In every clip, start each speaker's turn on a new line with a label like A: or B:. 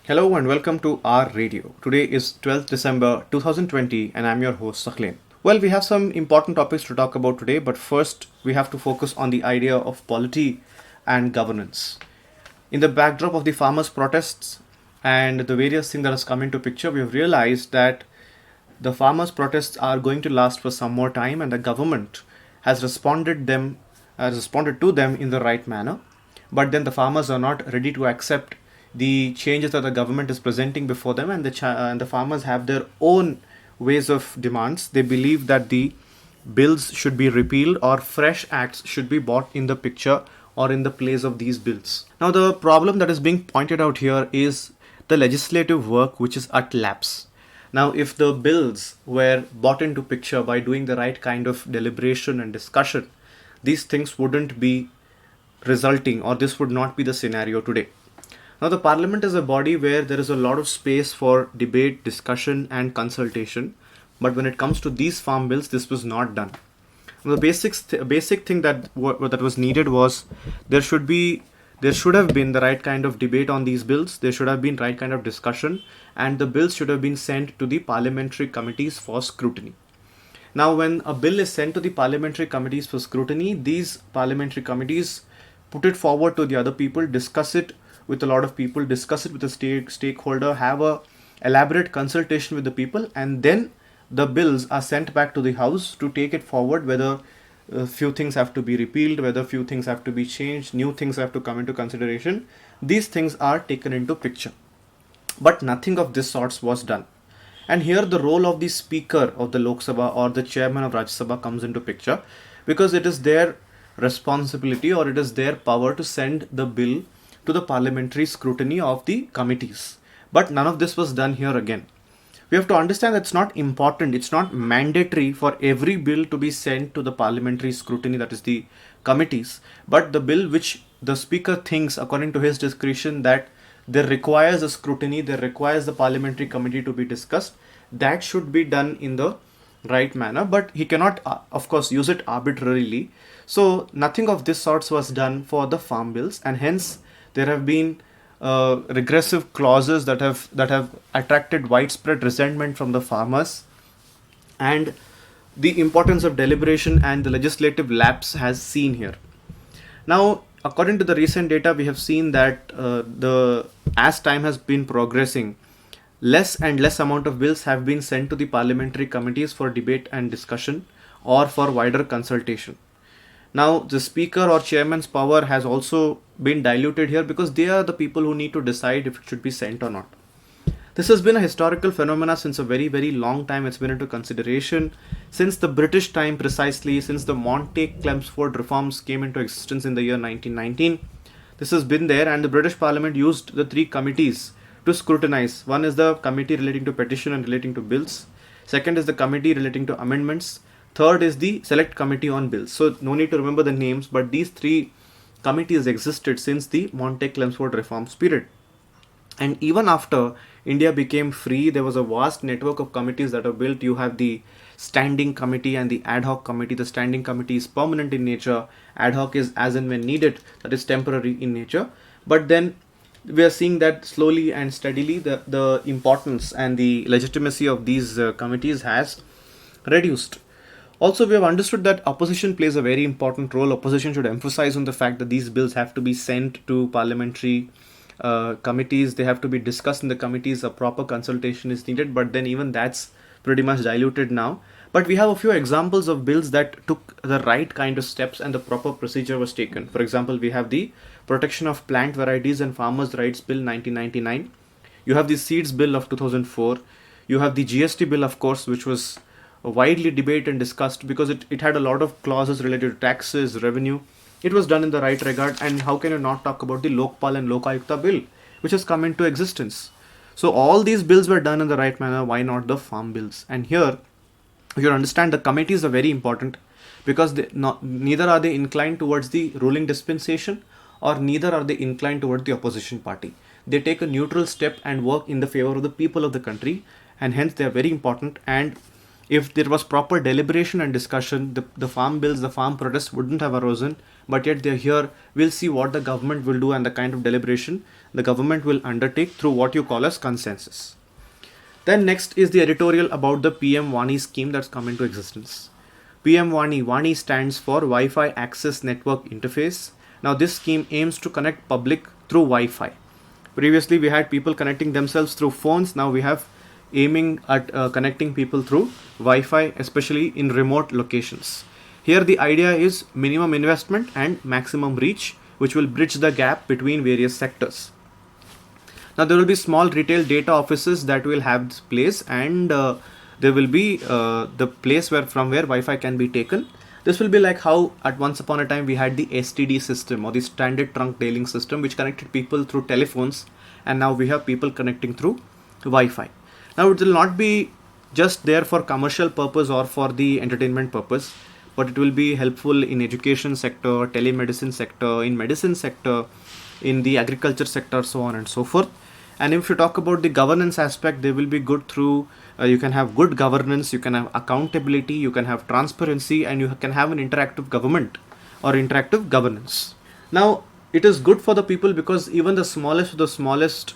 A: Hello and welcome to our radio. Today is 12th December 2020 and I'm your host Sakleen. Well, we have some important topics to talk about today, but first we have to focus on the idea of polity and governance. In the backdrop of the farmers' protests and the various things that has come into picture, we have realized that the farmers' protests are going to last for some more time and the government has responded to them in the right manner. But then the farmers are not ready to accept the changes that the government is presenting before them, and the farmers have their own ways of demands. They believe that the bills should be repealed or fresh acts should be brought in the picture or in the place of these bills. Now, the problem that is being pointed out here is the legislative work which is at lapse. Now, if the bills were brought into picture by doing the right kind of deliberation and discussion, these things wouldn't be resulting, or this would not be the scenario today. Now, the parliament is a body where there is a lot of space for debate, discussion, and consultation. But when it comes to these farm bills, this was not done. Now, the basic thing that was needed was there should have been the right kind of debate on these bills. There should have been right kind of discussion, and the bills should have been sent to the parliamentary committees for scrutiny. Now, when a bill is sent to the parliamentary committees for scrutiny, these parliamentary committees put it forward to the other people, discuss it with a lot of people, discuss it with a stakeholder, have a elaborate consultation with the people, and then the bills are sent back to the house to take it forward, whether a few things have to be repealed, whether few things have to be changed, new things have to come into consideration. These things are taken into picture. But nothing of this sort was done. And here the role of the speaker of the Lok Sabha or the chairman of Rajya Sabha comes into picture, because it is their responsibility or it is their power to send the bill to the parliamentary scrutiny of the committees. But none of this was done here again. We have to understand that it's not important, it's not mandatory for every bill to be sent to the parliamentary scrutiny, that is the committees, but the bill which the speaker thinks according to his discretion that there requires a scrutiny, there requires the parliamentary committee to be discussed, that should be done in the right manner, but he cannot of course use it arbitrarily. So nothing of this sorts was done for the farm bills, and hence there have been regressive clauses that have attracted widespread resentment from the farmers, and the importance of deliberation and the legislative lapse has seen here. Now, according to the recent data, we have seen that as time has been progressing, less and less amount of bills have been sent to the parliamentary committees for debate and discussion or for wider consultation. Now, the speaker or chairman's power has also been diluted here, because they are the people who need to decide if it should be sent or not. This has been a historical phenomena since a very, very long time. It's been into consideration since the British time, precisely since the Montague-Chelmsford reforms came into existence in the year 1919. This has been there, and the British Parliament used the three committees to scrutinize. One is the committee relating to petition and relating to bills. Second is the committee relating to amendments. Third is the select committee on bills. So no need to remember the names, but these three committees existed since the Montague-Chelmsford reforms period. And even after India became free, there was a vast network of committees that are built. You have the standing committee and the ad hoc committee. The standing committee is permanent in nature. Ad hoc is as and when needed, that is temporary in nature. But then we are seeing that slowly and steadily the importance and the legitimacy of these committees has reduced. Also, we have understood that opposition plays a very important role. Opposition should emphasize on the fact that these bills have to be sent to parliamentary committees. They have to be discussed in the committees. A proper consultation is needed, but then even that's pretty much diluted now. But we have a few examples of bills that took the right kind of steps and the proper procedure was taken. For example, we have the Protection of Plant Varieties and Farmers' Rights Bill 1999. You have the Seeds Bill of 2004. You have the GST Bill, of course, which was widely debated and discussed because it had a lot of clauses related to taxes, revenue. It was done in the right regard. And how can you not talk about the Lokpal and Lokayukta bill, which has come into existence? So all these bills were done in the right manner. Why not the farm bills? And here you understand the committees are very important, because neither are they inclined towards the ruling dispensation or neither are they inclined towards the opposition party. They take a neutral step and work in the favor of the people of the country, and hence they are very important. And If there was proper deliberation and discussion, the farm bills, the farm protests wouldn't have arisen, but yet they're here. We'll see what the government will do and the kind of deliberation the government will undertake through what you call as consensus. Then next is the editorial about the PM Wani scheme that's come into existence. PM Wani stands for Wi-Fi Access Network Interface. Now this scheme aims to connect public through Wi-Fi. Previously we had people connecting themselves through phones. Now we have aiming at connecting people through Wi-Fi, especially in remote locations. Here the idea is minimum investment and maximum reach, which will bridge the gap between various sectors. Now there will be small retail data offices that will have this place, and there will be the place from where Wi-Fi can be taken. This will be like how at once upon a time we had the STD system, or the standard trunk dialing system, which connected people through telephones, and now we have people connecting through Wi-Fi. Now it will not be just there for commercial purpose or for the entertainment purpose, but it will be helpful in education sector, telemedicine sector, in medicine sector, in the agriculture sector, so on and so forth. And if you talk about the governance aspect, they will be good through, you can have good governance, you can have accountability, you can have transparency, and you can have an interactive government or interactive governance. Now, it is good for the people because even the smallest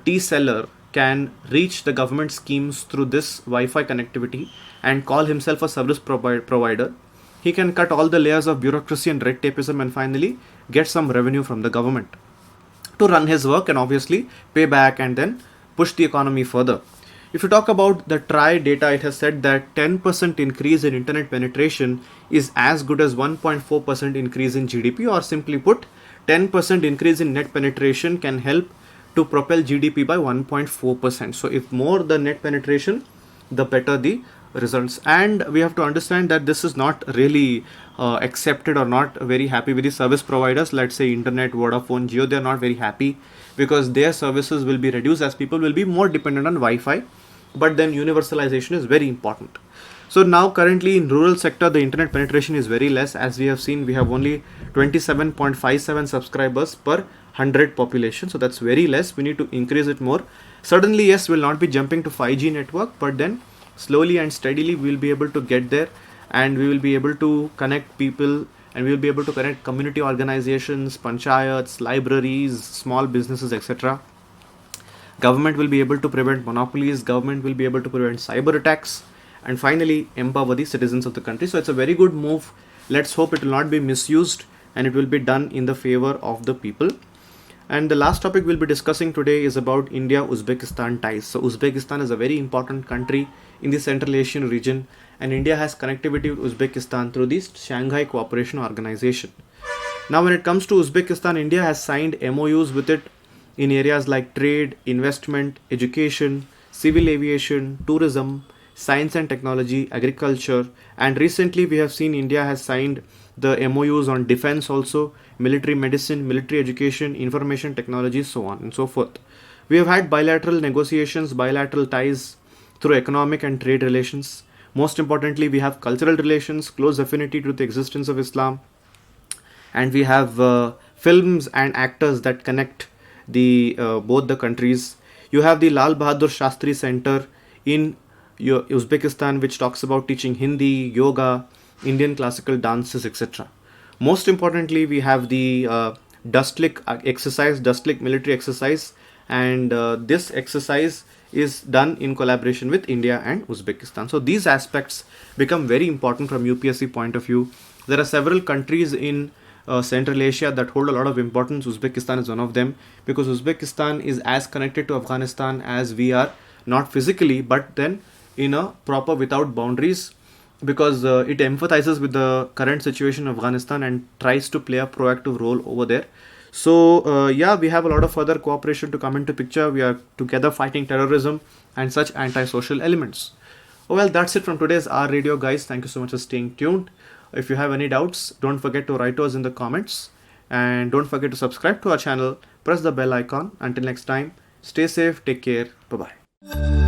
A: tea seller can reach the government schemes through this Wi-Fi connectivity and call himself a service provider. He can cut all the layers of bureaucracy and red tapeism and finally get some revenue from the government to run his work and obviously pay back and then push the economy further. If you talk about the TRI data, it has said that 10% increase in internet penetration is as good as 1.4% increase in GDP, or simply put, 10% increase in net penetration can help to propel GDP by 1.4%. So if more the net penetration, the better the results. And we have to understand that this is not really accepted or not very happy with the service providers. Let's say Internet, Vodafone, Jio, they are not very happy because their services will be reduced as people will be more dependent on Wi-Fi. But then universalization is very important. So now currently in rural sector, the internet penetration is very less. As we have seen, we have only 27.57 subscribers per 100 population. So that's very less. We need to increase it more. Certainly, yes, we'll not be jumping to 5G network, but then slowly and steadily we'll be able to get there, and we will be able to connect people, and we will be able to connect community organizations, panchayats, libraries, small businesses, etc. Government will be able to prevent monopolies, government will be able to prevent cyber attacks, and finally empower the citizens of the country. So it's a very good move. Let's hope it will not be misused and it will be done in the favor of the people. And the last topic we'll be discussing today is about India-Uzbekistan ties. So Uzbekistan is a very important country in the Central Asian region, and India has connectivity with Uzbekistan through the Shanghai Cooperation Organization. Now when it comes to Uzbekistan, India has signed MOUs with it in areas like trade, investment, education, civil aviation, tourism, science and technology, agriculture, and recently we have seen India has signed the MOUs on defense also, military medicine, military education, information technology, so on and so forth. We have had bilateral negotiations, bilateral ties through economic and trade relations. Most importantly, we have cultural relations, close affinity to the existence of Islam, and we have films and actors that connect the both the countries. You have the Lal Bahadur Shastri Center in Uzbekistan, which talks about teaching Hindi, yoga, Indian classical dances, etc. Most importantly, we have the Dustlick exercise, Dustlick military exercise, and this exercise is done in collaboration with India and Uzbekistan. So these aspects become very important from UPSC point of view. There are several countries in Central Asia that hold a lot of importance. Uzbekistan is one of them, because Uzbekistan is as connected to Afghanistan as we are, not physically, but then in a proper without boundaries, because it empathizes with the current situation of Afghanistan and tries to play a proactive role over there. So yeah, we have a lot of further cooperation to come into picture. We are together fighting terrorism and such anti-social elements. Well, that's it from today's R Radio, guys. Thank you so much for staying tuned. If you have any doubts, don't forget to write to us in the comments, and don't forget to subscribe to our channel, press the bell icon. Until next time, stay safe, take care, bye bye.